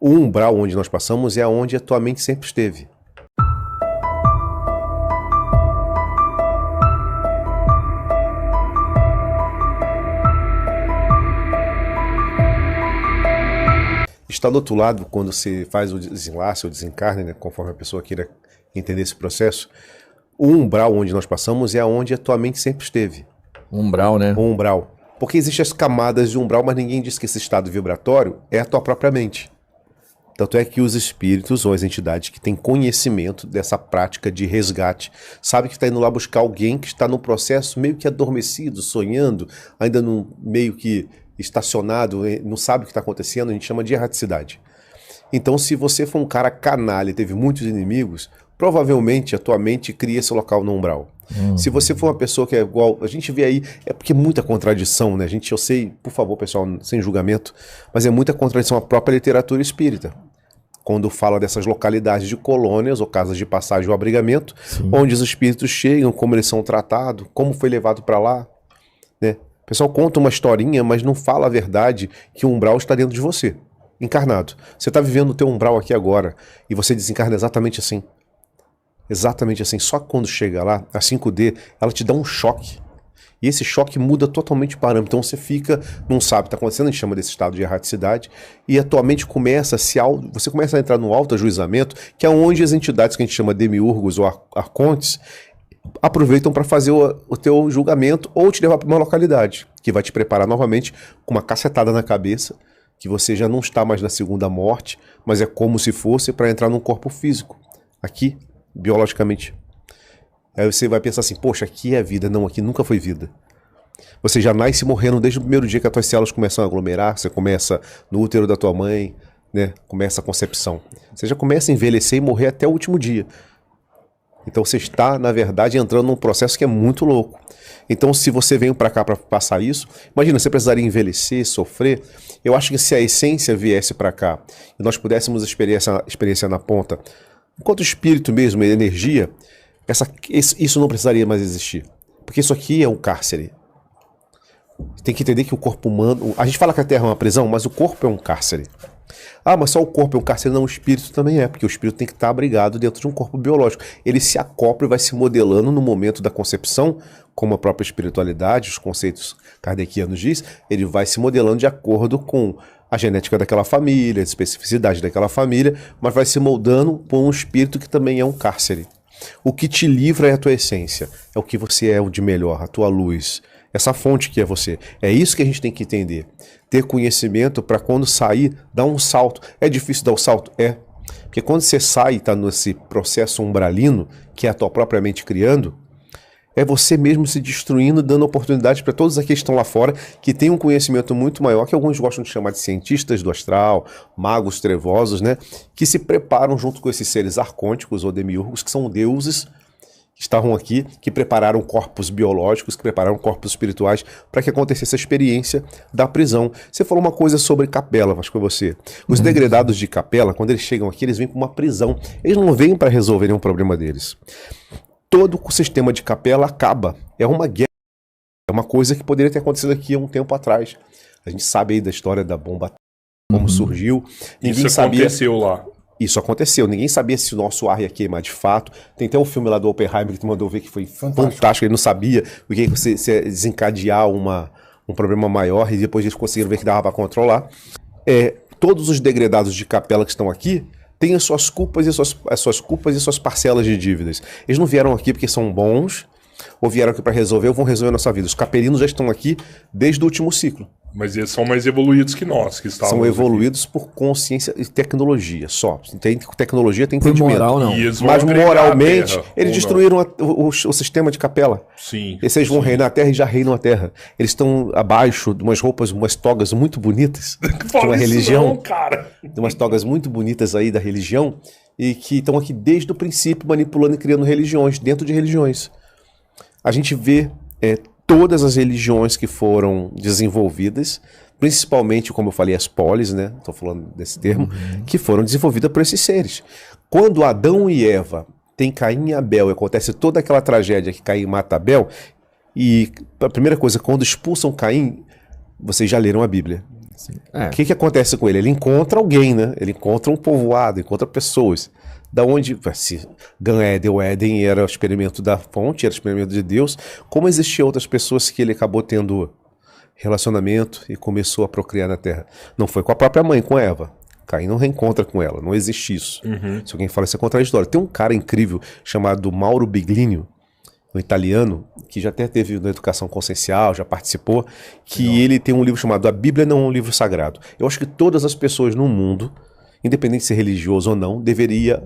O umbral onde nós passamos é onde a tua mente sempre esteve. Está do outro lado, quando você faz o desenlace ou desencarne, né, conforme a pessoa queira entender esse processo, o umbral onde nós passamos é onde a tua mente sempre esteve. Umbral, né? O umbral. Porque existem as camadas de umbral, mas ninguém diz que esse estado vibratório é a tua própria mente. Tanto é que os espíritos ou as entidades que têm conhecimento dessa prática de resgate, sabe que está indo lá buscar alguém que está no processo meio que adormecido, sonhando, ainda meio que estacionado, não sabe o que está acontecendo, a gente chama de erraticidade. Então, se você for um cara canalha e teve muitos inimigos, provavelmente a tua mente cria esse local no umbral. Se você for uma pessoa que é igual, a gente vê aí, é porque é muita contradição, né? Eu sei, por favor, pessoal, sem julgamento, mas é muita contradição a própria literatura espírita. Quando fala dessas localidades de colônias ou casas de passagem ou abrigamento, onde os espíritos chegam, como eles são tratados, como foi levado para lá, né? O pessoal conta uma historinha, mas não fala a verdade que o umbral está dentro de você, encarnado. Você está vivendo o teu umbral aqui agora e você desencarna exatamente assim. Exatamente assim. Só que quando chega lá, a 5D, ela te dá um choque. E esse choque muda totalmente o parâmetro. Então você fica, não sabe o que está acontecendo, a gente chama desse estado de erraticidade, e a tua mente começa você começa a entrar no autoajuizamento, que é onde as entidades que a gente chama de demiurgos ou arcontes aproveitam para fazer o teu julgamento ou te levar para uma localidade, que vai te preparar novamente com uma cacetada na cabeça, que você já não está mais na segunda morte, mas é como se fosse para entrar num corpo físico, aqui, biologicamente. Aí você vai pensar assim, poxa, aqui é vida. Não, aqui nunca foi vida. Você já nasce morrendo desde o primeiro dia que as tuas células começam a aglomerar, você começa no útero da tua mãe, né? Começa a concepção. Você já começa a envelhecer e morrer até o último dia. Então você está, na verdade, entrando num processo que é muito louco. Então se você veio para cá para passar isso, imagina, você precisaria envelhecer, sofrer. Eu acho que se a essência viesse para cá e nós pudéssemos experiência na ponta, enquanto espírito mesmo, energia, isso não precisaria mais existir. Porque isso aqui é um cárcere. Tem que entender que o corpo humano... A gente fala que a Terra é uma prisão, mas o corpo é um cárcere. Ah, mas só o corpo é um cárcere? Não, o espírito também é, porque o espírito tem que estar abrigado dentro de um corpo biológico. Ele se acopla e vai se modelando no momento da concepção, como a própria espiritualidade, os conceitos kardecianos diz, ele vai se modelando de acordo com a genética daquela família, a especificidade daquela família, mas vai se moldando por um espírito que também é um cárcere. O que te livra é a tua essência, é o que você é de melhor, a tua luz, essa fonte que é você. É isso que a gente tem que entender. Ter conhecimento para quando sair, dar um salto. É difícil dar o salto? É. Porque quando você sai e está nesse processo umbralino, que é a tua própria mente criando, é você mesmo se destruindo, dando oportunidades para todos aqueles que estão lá fora, que têm um conhecimento muito maior, que alguns gostam de chamar de cientistas do astral, magos trevosos, né? Que se preparam junto com esses seres arcônticos ou demiurgos, que são deuses, que estavam aqui, que prepararam corpos biológicos, que prepararam corpos espirituais para que acontecesse a experiência da prisão. Você falou uma coisa sobre capela, acho que foi você. Os degredados de capela, quando eles chegam aqui, eles vêm para uma prisão. Eles não vêm para resolver nenhum problema deles. Todo o sistema de capela acaba. É uma guerra. É uma coisa que poderia ter acontecido aqui há um tempo atrás. A gente sabe aí da história da bomba, como surgiu. Ninguém sabia. Aconteceu lá. Isso aconteceu. Ninguém sabia se o nosso ar ia queimar de fato. Tem até um filme lá do Oppenheimer que tu mandou ver que foi fantástico. Ele não sabia o que você desencadear um problema maior e depois eles conseguiram ver que dava para controlar. Todos os degredados de capela que estão aqui têm as suas culpas e suas parcelas de dívidas. Eles não vieram aqui porque são bons ou vieram aqui para resolver ou vão resolver a nossa vida. Os capelinos já estão aqui desde o último ciclo. Mas eles são mais evoluídos que nós, que estávamos São evoluídos aqui por consciência e tecnologia só. Tem tecnologia, tem entendimento. Moral, não. Mas moralmente, eles destruíram o sistema de capela. Sim. Esses vão reinar a Terra e já reinam a Terra. Eles estão abaixo de umas roupas, umas togas muito bonitas de uma religião. Não, cara. De umas togas muito bonitas aí da religião e que estão aqui desde o princípio manipulando e criando religiões, dentro de religiões. A gente vê todas as religiões que foram desenvolvidas, principalmente, como eu falei, as polis, né? Estou falando desse termo, que foram desenvolvidas por esses seres. Quando Adão e Eva têm Caim e Abel e acontece toda aquela tragédia que Caim mata Abel, e a primeira coisa, quando expulsam Caim, vocês já leram a Bíblia. O que acontece com ele? Ele encontra alguém, né? Ele encontra um povoado, encontra pessoas. Da onde, se Gan-Eden, o Éden era o experimento da fonte, era o experimento de Deus, como existiam outras pessoas que ele acabou tendo relacionamento e começou a procriar na Terra? Não foi com a própria mãe, com Eva. Caim não reencontra com ela, não existe isso. Se alguém fala isso é contraditório. Tem um cara incrível chamado Mauro Biglino, um italiano, que já até teve na educação consciencial, já participou, que ele tem um livro chamado A Bíblia Não é um Livro Sagrado. Eu acho que todas as pessoas no mundo, independente de ser religioso ou não, deveria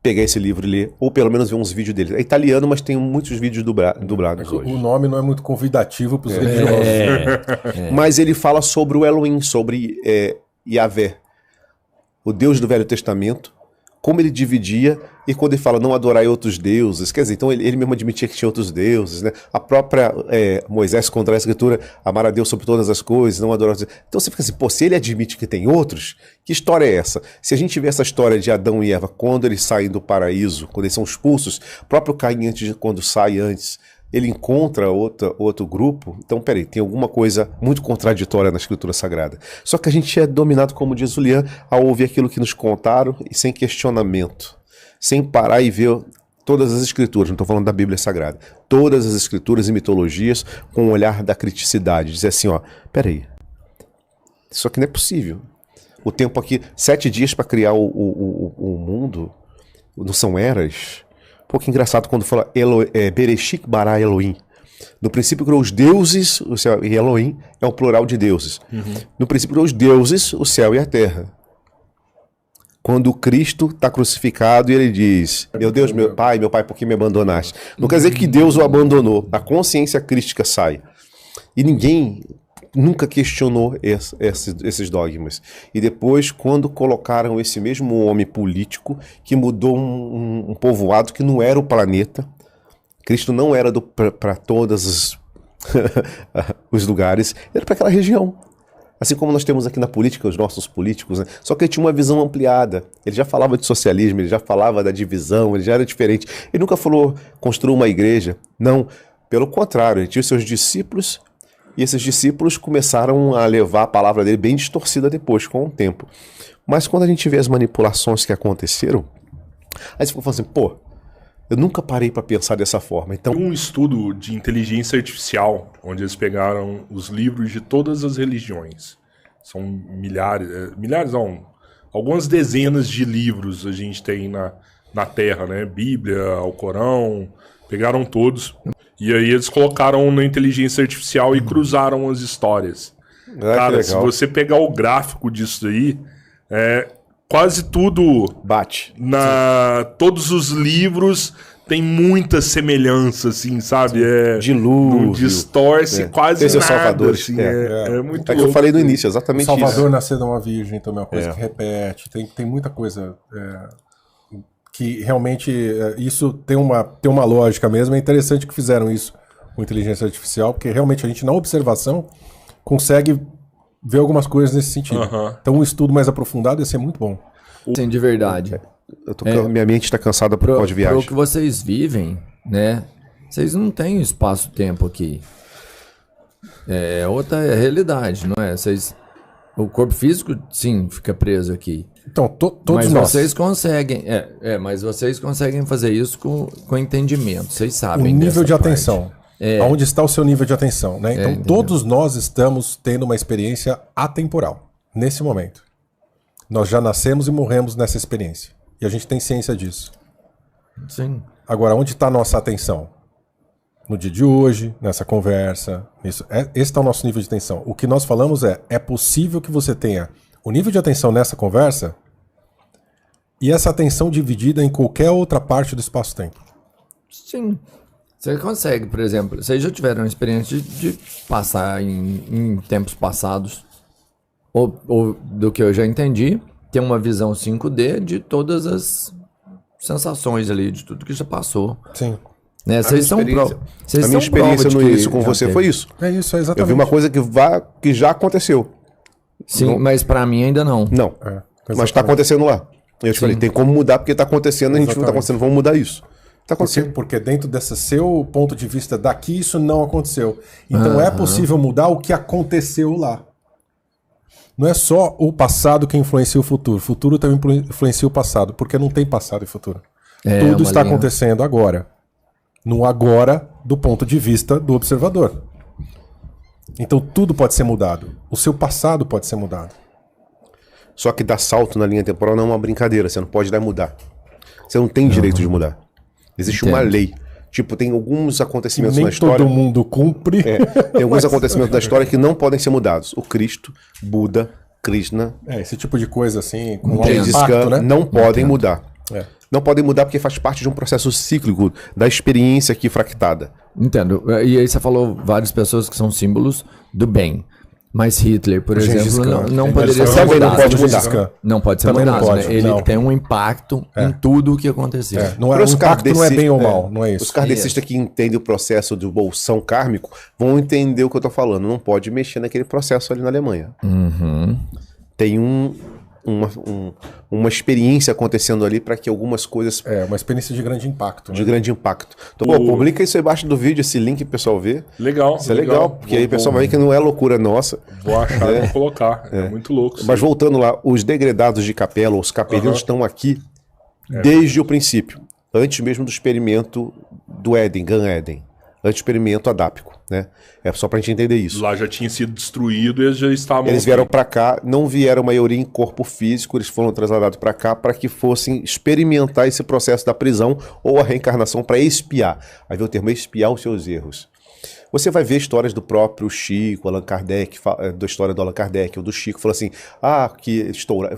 pegar esse livro e ler, ou pelo menos ver uns vídeos dele. É italiano, mas tem muitos vídeos dublados hoje. O nome não é muito convidativo para os religiosos. Mas ele fala sobre o Elohim, sobre Yahvé, o Deus do Velho Testamento, como ele dividia, e quando ele fala não adorai outros deuses, quer dizer, então ele mesmo admitia que tinha outros deuses, né? A própria Moisés contra a Escritura, amar a Deus sobre todas as coisas, não adorar outros deuses. Então você fica assim, pô, se ele admite que tem outros, que história é essa? Se a gente vê essa história de Adão e Eva, quando eles saem do paraíso, quando eles são expulsos, o próprio Caim, quando sai antes, ele encontra outro grupo. Então, peraí, tem alguma coisa muito contraditória na Escritura Sagrada. Só que a gente é dominado, como diz o Lian, a ouvir aquilo que nos contaram e sem questionamento. Sem parar e ver todas as Escrituras, não estou falando da Bíblia Sagrada, todas as Escrituras e mitologias com o olhar da criticidade. Dizer assim, ó, peraí, isso aqui não é possível. O tempo aqui, 7 dias para criar o mundo, não são eras? Um pouco engraçado quando fala Bereshit bara Elohim. No princípio criou os deuses, o céu, e Elohim é o plural de deuses. No princípio criou os deuses, o céu e a terra. Quando Cristo está crucificado e ele diz, meu Deus, meu pai, por que me abandonaste? Não quer dizer que Deus o abandonou. A consciência crística sai. E ninguém nunca questionou esses dogmas. E depois, quando colocaram esse mesmo homem político que mudou um povoado que não era o planeta, Cristo não era para todos os lugares, era para aquela região. Assim como nós temos aqui na política os nossos políticos, né? Só que ele tinha uma visão ampliada. Ele já falava de socialismo, ele já falava da divisão, ele já era diferente. Ele nunca falou construir uma igreja. Não, pelo contrário, ele tinha os seus discípulos. E esses discípulos começaram a levar a palavra dele bem distorcida depois, com o tempo. Mas quando a gente vê as manipulações que aconteceram, aí você fica falando assim, pô, eu nunca parei para pensar dessa forma. Então, um estudo de inteligência artificial, onde eles pegaram os livros de todas as religiões. São milhares não, algumas dezenas de livros a gente tem na Terra, né? Bíblia, Alcorão, pegaram todos. E aí eles colocaram na inteligência artificial e cruzaram as histórias. Cara, se você pegar o gráfico disso aí, quase tudo bate. Todos os livros tem muita semelhança, assim, sabe? Dilúvio. Não distorce quase nada. Salvador, assim, é muito louco. Que eu falei no início, exatamente Salvador isso. Salvador nasceu de uma virgem também é uma coisa que repete. Tem muita coisa que realmente isso tem uma lógica mesmo. É interessante que fizeram isso com inteligência artificial, porque realmente a gente, na observação, consegue ver algumas coisas nesse sentido. Então um estudo mais aprofundado ia ser muito bom. Sim, de verdade. Minha mente está cansada por causa de viagem. Pro que vocês vivem, né? Vocês não têm espaço-tempo aqui. É outra realidade, não é? O corpo físico, sim, fica preso aqui. Então, todos mas nós. Vocês conseguem, mas vocês conseguem fazer isso com entendimento. Vocês sabem. O nível de parte. atenção. Onde está o seu nível de atenção, né? Então, todos nós estamos tendo uma experiência atemporal, nesse momento. Nós já nascemos e morremos nessa experiência. E a gente tem ciência disso. Sim. Agora, onde está a nossa atenção? No dia de hoje, nessa conversa. Esse está o nosso nível de atenção. O que nós falamos é possível que você tenha o nível de atenção nessa conversa e essa atenção dividida em qualquer outra parte do espaço-tempo. Sim. Você consegue, por exemplo, vocês já tiveram a experiência de passar em tempos passados, ou do que eu já entendi, ter uma visão 5D de todas as sensações ali, de tudo que já passou. Sim. Né? Vocês são prova. A minha experiência no início com você foi isso. É isso, é exatamente. Eu vi uma coisa que já aconteceu. Sim, não, mas pra mim ainda não. Não, mas está acontecendo lá. Eu te falei, tem como mudar porque está acontecendo, a gente não está acontecendo, vamos mudar isso. Tá acontecendo. Porque dentro desse seu ponto de vista daqui, isso não aconteceu. Então é possível mudar o que aconteceu lá. não é só o passado que influencia o futuro também influencia o passado, porque não tem passado e futuro. Tudo está acontecendo agora. No agora, do ponto de vista do observador. Então tudo pode ser mudado. O seu passado pode ser mudado. Só que dar salto na linha temporal não é uma brincadeira, você não pode dar mudar. Você não tem direito de mudar. Existe uma lei. Tipo, tem alguns acontecimentos nem na história... todo mundo cumpre. Tem alguns acontecimentos da história que não podem ser mudados. O Cristo, Buda, Krishna... Esse tipo de coisa assim, com um Gengis impacto, Khan, né? não podem mudar. É. Não podem mudar porque faz parte de um processo cíclico da experiência aqui fractada. Entendo. E aí você falou várias pessoas que são símbolos do bem. Mas Hitler, por exemplo, não poderia ser também não mudado. pode mudar. Não pode ser Também não mudado, pode, né? Ele não. tem um impacto em tudo o que aconteceu. Não é, o impacto não é bem ou mal, não é isso. Os kardecistas que entendem o processo do bolsão kármico vão entender o que eu tô falando. Não pode mexer naquele processo ali na Alemanha. Tem uma experiência acontecendo ali para que algumas coisas... Uma experiência de grande impacto. De grande impacto. Então, publica isso aí embaixo do vídeo, esse link pro pessoal ver. Legal. Isso é legal, porque aí o pessoal vai ver que não é loucura nossa. Vou achar e vou colocar. É muito louco. Mas voltando lá, os degredados de capela, os capelinos estão aqui desde o princípio. Antes mesmo do experimento do Éden, Gan Éden. Antes do experimento adápico, né? É só pra gente entender isso. Lá já tinha sido destruído e eles já estavam... Eles vieram pra cá, não vieram a maioria em corpo físico, eles foram trasladados pra cá para que fossem experimentar esse processo da prisão ou a reencarnação para expiar. Aí vem o termo expiar os seus erros. Você vai ver histórias do próprio Chico, Allan Kardec, da história do Allan Kardec ou do Chico, falou assim, que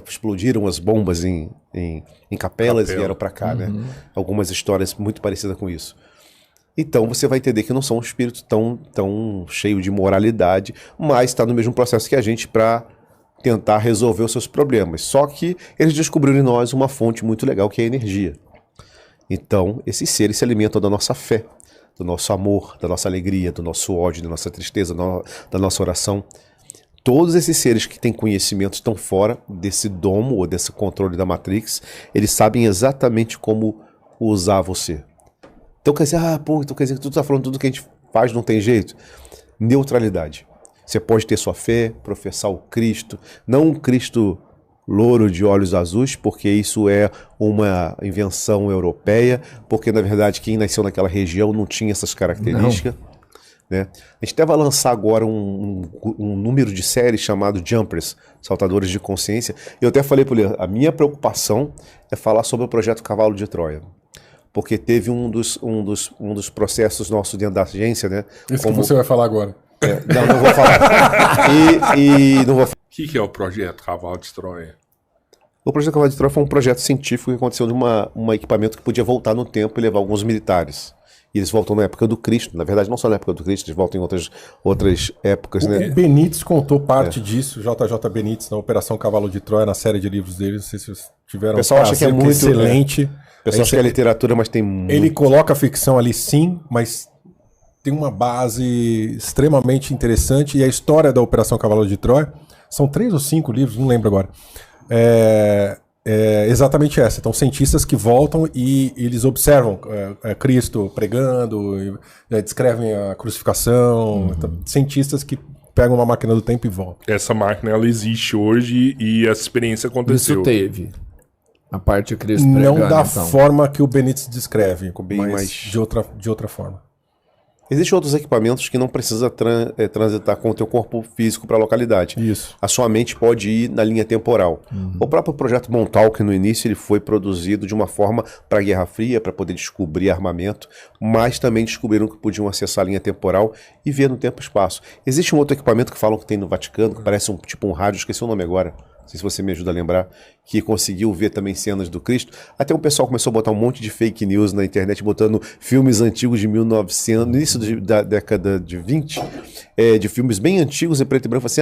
explodiram as bombas em capelas e vieram pra cá, né? Algumas histórias muito parecidas com isso. Então você vai entender que não são um espírito tão cheio de moralidade, mas está no mesmo processo que a gente para tentar resolver os seus problemas. Só que eles descobriram em nós uma fonte muito legal que é a energia. Então esses seres se alimentam da nossa fé, do nosso amor, da nossa alegria, do nosso ódio, da nossa tristeza, da nossa oração. Todos esses seres que têm conhecimento estão fora desse domo ou desse controle da Matrix. Eles sabem exatamente como usar você. Então quer dizer, então quer dizer que tu tá falando tudo que a gente faz não tem jeito? Neutralidade. Você pode ter sua fé, professar o Cristo, não um Cristo louro de olhos azuis, porque isso é uma invenção europeia, porque na verdade quem nasceu naquela região não tinha essas características. Né? A gente até vai lançar agora um número de série chamado Jumpers, Saltadores de Consciência. Eu até falei para ele, a minha preocupação é falar sobre o projeto Cavalo de Troia. Porque teve um dos processos nossos dentro da agência, né? Isso que você vai falar agora. Não vou falar. Não vou falar. O que é o projeto Cavalo de Troia? O projeto Cavalo de Troia foi um projeto científico que aconteceu de um equipamento que podia voltar no tempo e levar alguns militares. E eles voltam na época do Cristo. Na verdade, não só na época do Cristo, eles voltam em outras épocas. Né? O Benítez contou parte disso, JJ Benítez, na Operação Cavalo de Troia, na série de livros dele. Não sei se vocês tiveram. O pessoal acha que é muito excelente. O pessoal acha que é literatura, mas tem muito. Ele coloca a ficção ali sim, mas tem uma base extremamente interessante. E a história da Operação Cavalo de Troia, são 3 ou 5 livros, não lembro agora. É exatamente essa. Então, cientistas que voltam e eles observam Cristo pregando, descrevem a crucificação. Então, cientistas que pegam uma máquina do tempo e voltam. Essa máquina, ela existe hoje e essa experiência aconteceu. Isso teve. A parte que Cristo pregando, não da então. forma que o Benítez descreve, mas mais... de outra forma. Existem outros equipamentos que não precisa transitar com o teu corpo físico para a localidade. Isso. A sua mente pode ir na linha temporal. O próprio projeto Montauk, no início, ele foi produzido de uma forma para a Guerra Fria, para poder descobrir armamento, mas também descobriram que podiam acessar a linha temporal e ver no tempo e espaço. Existe um outro equipamento que falam que tem no Vaticano, que parece um rádio, esqueci o nome agora. Não sei se você me ajuda a lembrar, que conseguiu ver também cenas do Cristo. Até o pessoal começou a botar um monte de fake news na internet, botando filmes antigos de 1900, no início da década de 20, de filmes bem antigos em preto e branco. Assim,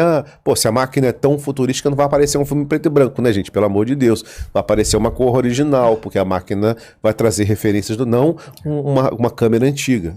se a máquina é tão futurística, não vai aparecer um filme em preto e branco, né, gente? Pelo amor de Deus. Vai aparecer uma cor original, porque a máquina vai trazer referências não uma câmera antiga.